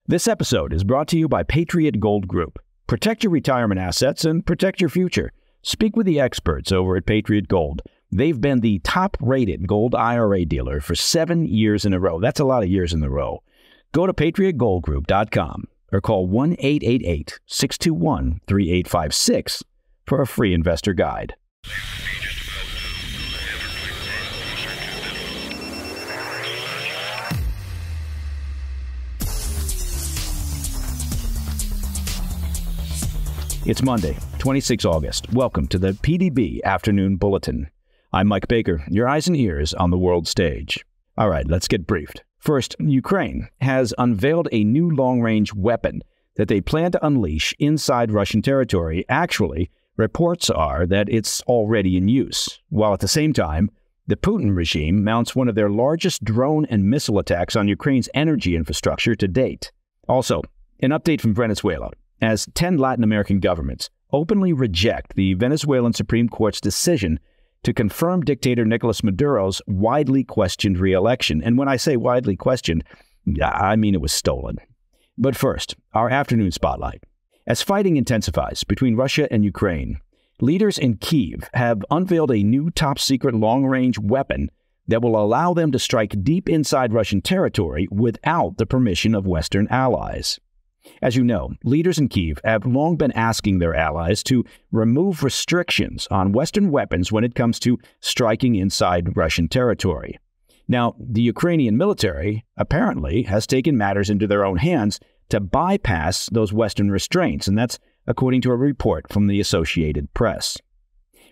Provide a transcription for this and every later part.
This episode is brought to you by Patriot Gold Group. Protect your retirement assets and protect your future. Speak with the experts over at Patriot Gold. They've been the top-rated gold IRA dealer for 7 years in a row. That's a lot of years in a row. Go to patriotgoldgroup.com or call 1-888-621-3856 for a free investor guide. It's Monday, 26 August. Welcome to the PDB Afternoon Bulletin. I'm Mike Baker, your eyes and ears on the world stage. All right, let's get briefed. First, Ukraine has unveiled a new long-range weapon that they plan to unleash inside Russian territory. Actually, reports are that it's already in use, while at the same time, the Putin regime mounts one of their largest drone and missile attacks on Ukraine's energy infrastructure to date. Also, an update from Venezuela, as 10 Latin American governments openly reject the Venezuelan Supreme Court's decision to confirm dictator Nicolas Maduro's widely questioned re-election. And when I say widely questioned, I mean it was stolen. But first, our afternoon spotlight. As fighting intensifies between Russia and Ukraine, leaders in Kyiv have unveiled a new top-secret long-range weapon that will allow them to strike deep inside Russian territory without the permission of Western allies. As you know, leaders in Kyiv have long been asking their allies to remove restrictions on Western weapons when it comes to striking inside Russian territory. Now, the Ukrainian military apparently has taken matters into their own hands to bypass those Western restraints, and that's according to a report from the Associated Press.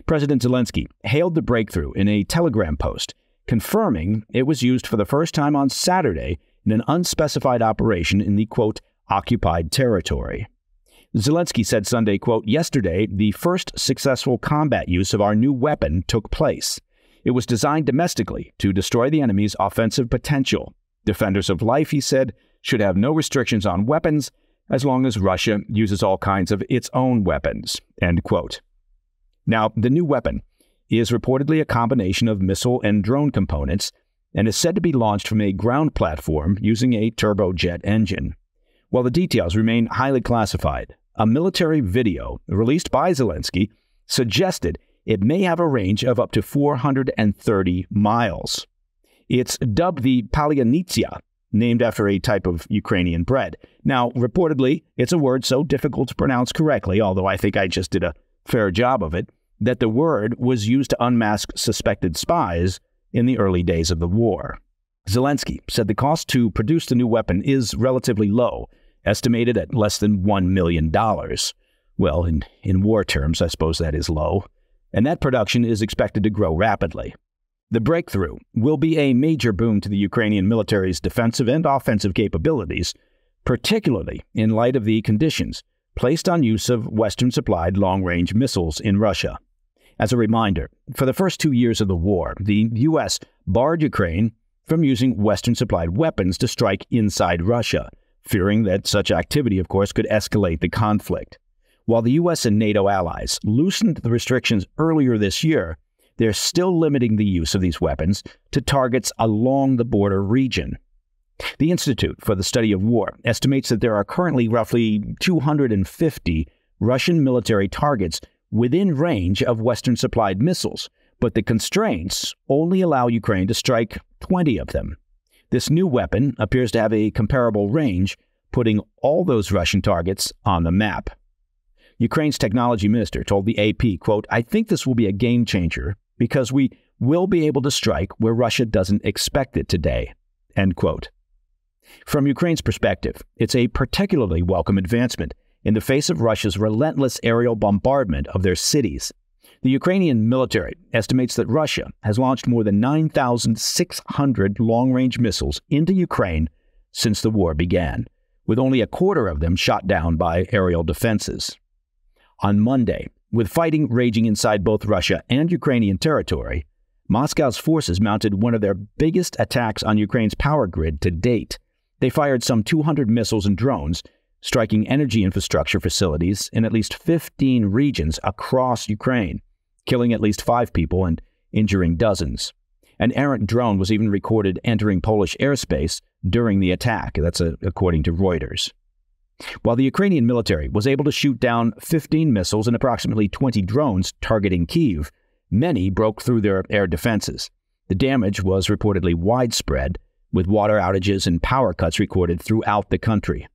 President Zelensky hailed the breakthrough in a Telegram post, confirming it was used for the first time on Saturday in an unspecified operation in the, quote, occupied territory. Zelensky said Sunday, quote, "Yesterday, the first successful combat use of our new weapon took place. It was designed domestically to destroy the enemy's offensive potential. Defenders of life," he said, "should have no restrictions on weapons as long as Russia uses all kinds of its own weapons," end quote. Now, the new weapon is reportedly a combination of missile and drone components and is said to be launched from a ground platform using a turbojet engine. While the details remain highly classified, a military video released by Zelensky suggested it may have a range of up to 430 miles. It's dubbed the Palyantsia, named after a type of Ukrainian bread. Now, reportedly, it's a word so difficult to pronounce correctly, although I think I just did a fair job of it, that the word was used to unmask suspected spies in the early days of the war. Zelensky said the cost to produce the new weapon is relatively low, estimated at less than $1 million. Well, in war terms, I suppose that is low. And that production is expected to grow rapidly. The breakthrough will be a major boon to the Ukrainian military's defensive and offensive capabilities, particularly in light of the conditions placed on use of Western-supplied long-range missiles in Russia. As a reminder, for the first 2 years of the war, the U.S. barred Ukraine from using Western-supplied weapons to strike inside Russia, fearing that such activity, of course, could escalate the conflict. While the U.S. and NATO allies loosened the restrictions earlier this year, they're still limiting the use of these weapons to targets along the border region. The Institute for the Study of War estimates that there are currently roughly 250 Russian military targets within range of Western-supplied missiles, but the constraints only allow Ukraine to strike 20 of them. This new weapon appears to have a comparable range, putting all those Russian targets on the map. Ukraine's technology minister told the AP, quote, "I think this will be a game changer because we will be able to strike where Russia doesn't expect it today," end quote. From Ukraine's perspective, it's a particularly welcome advancement in the face of Russia's relentless aerial bombardment of their cities. The Ukrainian military estimates that Russia has launched more than 9,600 long-range missiles into Ukraine since the war began, with only a quarter of them shot down by aerial defenses. On Monday, with fighting raging inside both Russia and Ukrainian territory, Moscow's forces mounted one of their biggest attacks on Ukraine's power grid to date. They fired some 200 missiles and drones, striking energy infrastructure facilities in at least 15 regions across Ukraine, killing at least 5 people and injuring dozens. An errant drone was even recorded entering Polish airspace during the attack. That's according to Reuters. While the Ukrainian military was able to shoot down 15 missiles and approximately 20 drones targeting Kyiv, many broke through their air defenses. The damage was reportedly widespread, with water outages and power cuts recorded throughout the country.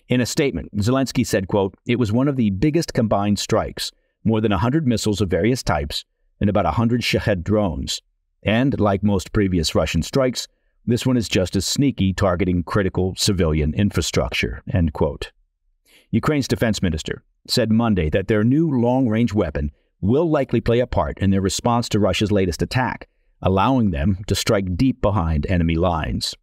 In a statement, Zelensky said, quote, "It was one of the biggest combined strikes, more than 100 missiles of various types and about 100 Shahed drones. And, like most previous Russian strikes, this one is just as sneaky, targeting critical civilian infrastructure," end quote. Ukraine's defense minister said Monday that their new long-range weapon will likely play a part in their response to Russia's latest attack, allowing them to strike deep behind enemy lines.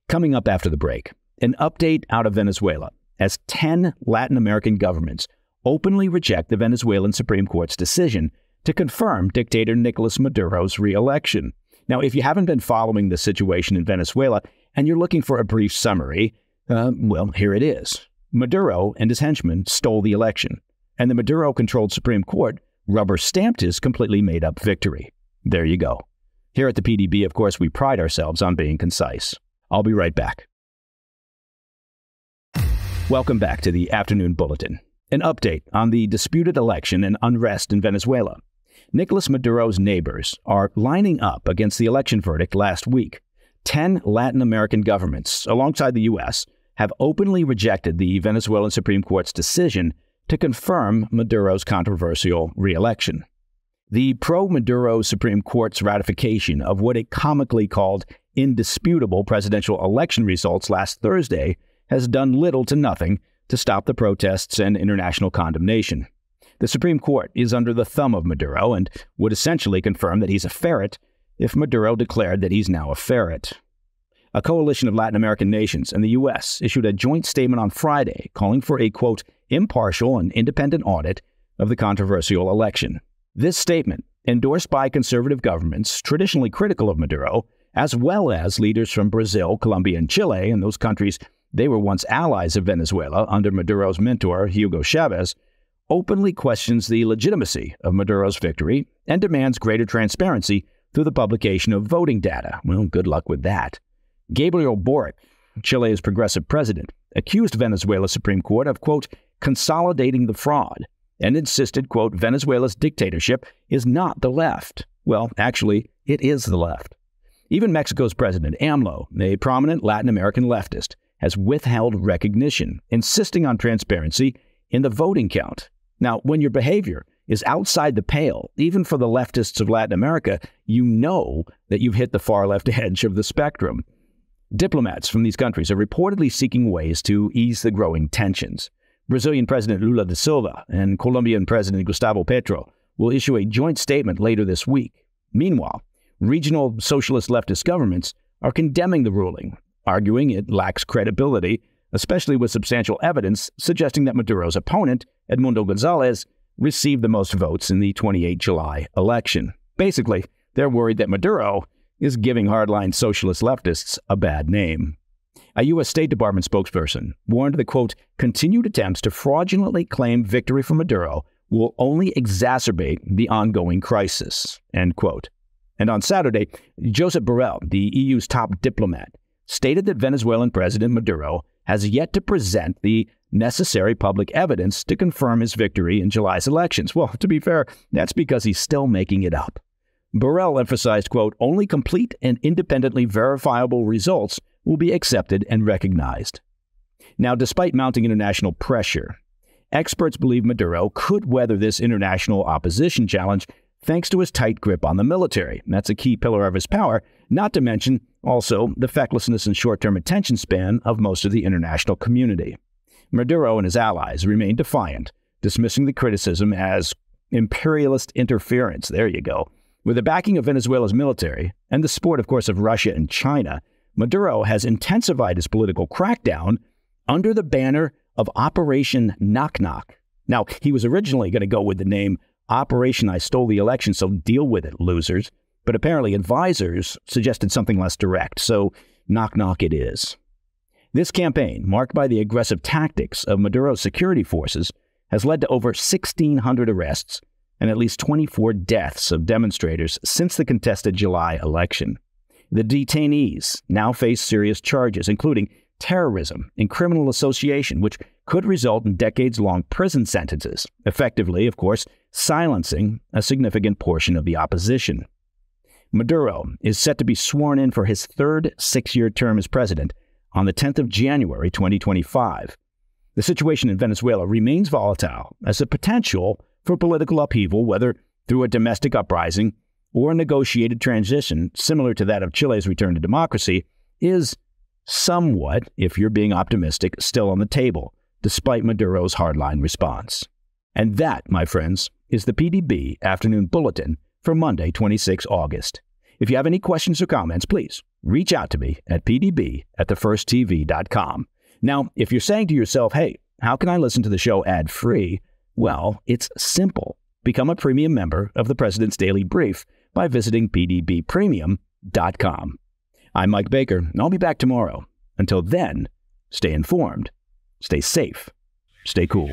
Coming up after the break, an update out of Venezuela as 10 Latin American governments openly reject the Venezuelan Supreme Court's decision to confirm dictator Nicolas Maduro's re-election. Now, if you haven't been following the situation in Venezuela and you're looking for a brief summary, well, here it is. Maduro and his henchmen stole the election, and the Maduro-controlled Supreme Court rubber-stamped his completely made-up victory. There you go. Here at the PDB, of course, we pride ourselves on being concise. I'll be right back. Welcome back to the Afternoon Bulletin. An update on the disputed election and unrest in Venezuela. Nicolas Maduro's neighbors are lining up against the election verdict last week. 10 Latin American governments, alongside the U.S., have openly rejected the Venezuelan Supreme Court's decision to confirm Maduro's controversial re-election. The pro-Maduro Supreme Court's ratification of what it comically called indisputable presidential election results last Thursday has done little to nothing to stop the protests and international condemnation. The Supreme Court is under the thumb of Maduro and would essentially confirm that he's a ferret if Maduro declared that he's now a ferret. A coalition of Latin American nations and the U.S. issued a joint statement on Friday calling for a, quote, impartial and independent audit of the controversial election. This statement, endorsed by conservative governments traditionally critical of Maduro, as well as leaders from Brazil, Colombia, and Chile, and those countries, they were once allies of Venezuela under Maduro's mentor, Hugo Chavez, openly questions the legitimacy of Maduro's victory and demands greater transparency through the publication of voting data. Well, good luck with that. Gabriel Boric, Chile's progressive president, accused Venezuela's Supreme Court of, quote, consolidating the fraud, and insisted, quote, Venezuela's dictatorship is not the left. Well, actually, it is the left. Even Mexico's president, AMLO, a prominent Latin American leftist, has withheld recognition, insisting on transparency in the voting count. Now, when your behavior is outside the pale, even for the leftists of Latin America, you know that you've hit the far left edge of the spectrum. Diplomats from these countries are reportedly seeking ways to ease the growing tensions. Brazilian President Lula da Silva and Colombian President Gustavo Petro will issue a joint statement later this week. Meanwhile, regional socialist leftist governments are condemning the ruling, arguing it lacks credibility, especially with substantial evidence suggesting that Maduro's opponent, Edmundo Gonzalez, received the most votes in the 28 July election. Basically, they're worried that Maduro is giving hardline socialist leftists a bad name. A U.S. State Department spokesperson warned that, quote, continued attempts to fraudulently claim victory for Maduro will only exacerbate the ongoing crisis, end quote. And on Saturday, Josep Borrell, the EU's top diplomat, stated that Venezuelan President Maduro has yet to present the necessary public evidence to confirm his victory in July's elections. Well, to be fair, that's because he's still making it up. Borrell emphasized, quote, only complete and independently verifiable results will be accepted and recognized. Now, despite mounting international pressure, experts believe Maduro could weather this international opposition challenge thanks to his tight grip on the military. That's a key pillar of his power, not to mention also the fecklessness and short-term attention span of most of the international community. Maduro and his allies remain defiant, dismissing the criticism as imperialist interference. There you go. With the backing of Venezuela's military and the support, of course, of Russia and China, Maduro has intensified his political crackdown under the banner of Operation Knock Knock. Now, he was originally going to go with the name Operation I Stole the Election, so deal with it, losers. But apparently advisors suggested something less direct, so knock knock it is. This campaign, marked by the aggressive tactics of Maduro's security forces, has led to over 1,600 arrests and at least 24 deaths of demonstrators since the contested July election. The detainees now face serious charges, including terrorism and criminal association, which could result in decades-long prison sentences, effectively, of course, silencing a significant portion of the opposition. Maduro is set to be sworn in for his third six-year term as president on the 10th of January 2025. The situation in Venezuela remains volatile as the potential for political upheaval, whether through a domestic uprising or a negotiated transition similar to that of Chile's return to democracy, is somewhat, if you're being optimistic, still on the table, despite Maduro's hardline response. And that, my friends, is the PDB Afternoon Bulletin for Monday, 26 August. If you have any questions or comments, please reach out to me at pdb@thefirsttv.com. Now, if you're saying to yourself, hey, how can I listen to the show ad-free? Well, it's simple. Become a premium member of the President's Daily Brief by visiting pdbpremium.com. I'm Mike Baker, and I'll be back tomorrow. Until then, stay informed, stay safe, stay cool.